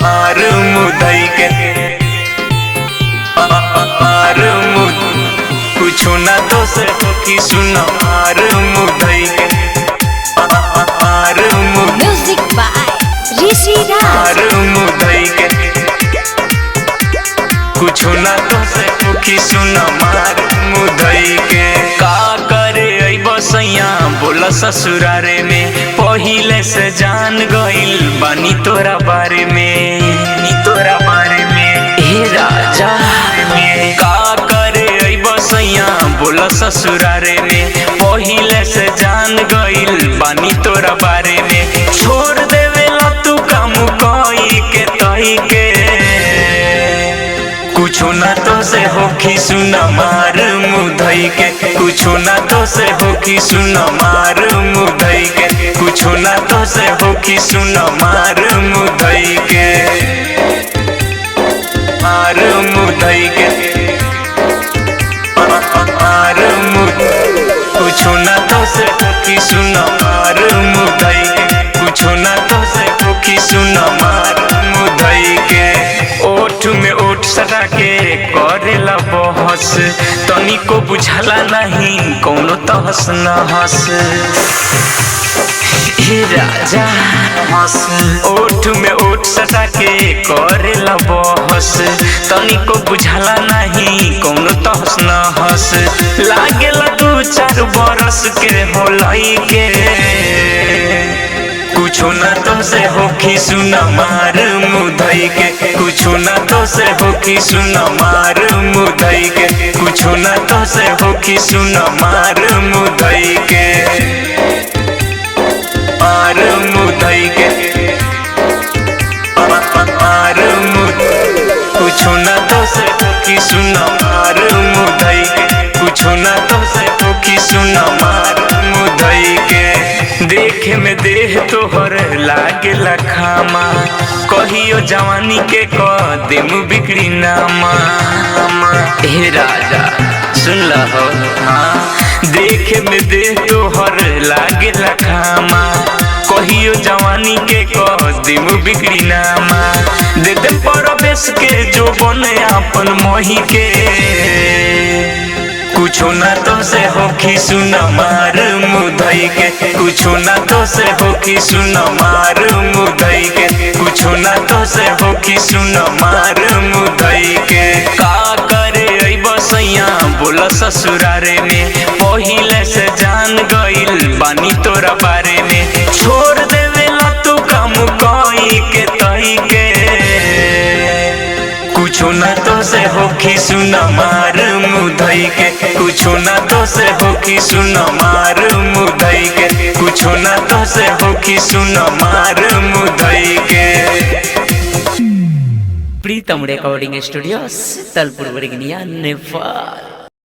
मार मुदई के मार मुद कुछो ना तो से होखी सुन मार मुदई के मार मुद म्यूजिक बाय ऋषि राज। मार मुदई के कुछो ना तो से होखी सुन मार मुदई के का करे बसैया बोला ससुरारे में पहिले से जान गइल बानी तोरा बारे में तोरा बारे में हे राजा में का करे बसैया बोला ससुरारे में पहिले से जान गइल बानी तोरा बारे में छोड़ देवेला तू काम कोई के तई के कुछो ना तो से होखी सुन मार मुदई के कुछो ना तो से होखी सुन मार मुदई के कुछो ना तो से होखी सुन मार मुदई के मार मुदई के मार मुद कुछो ना तो से होखी सुन मार मुदई के कुछो ना तो से होखी सुन मार मुदई के ओठ में ओठ सटा के करेला बहस तनिको बुझला नहीं कौनो तहस नहस हे राजा हंस ओठ में ओठ सटा के करेला बहस तनिको बुझला नहीं कौनो तहस नहस लागेला 2-4 बरस के होलई के कुछो ना तो से होखी सुन मार मुदई के कुछो ना तो से होखी सुन मार मुदई के कुछो ना तो से होखी सुन मार मुदई के मार मुदई के मार मुद कुछो ना तो से होखी सुन मार मुदई के कुछो ना तो से होखी सुन मार मुदई के देखे में देह तोहर लागेला खामा कहियो जवानी के कदम बिगड़ी नामा हे राजा सुन लहो हाँ देखे में देह तोहर लागेला खामा कहियो जवानी के कदम बिगड़ी नामा दे दे परवेश के जो बने अपन मोही के कुछो ना तो से होखी सुन मार मुदई के कुछो ना तो से होखी सुन मार मुदई के कुछो ना तो से होखी सुन मार मुदई के का करे बसैया बोला ससुरारे में पहिले से जान गइल बानी तोरा बारे में छोड़ देवेला तू काम कोई के तई के कुछो ना तो से होखी सुन मार मुदई के कुछो ना तो से होखी सुन मार मुदई के कुछो ना तो से होखी सुन मार मुदई के प्रीतम रिकॉर्डिंग स्टूडियो तलपुर बरगनिया नेपाल।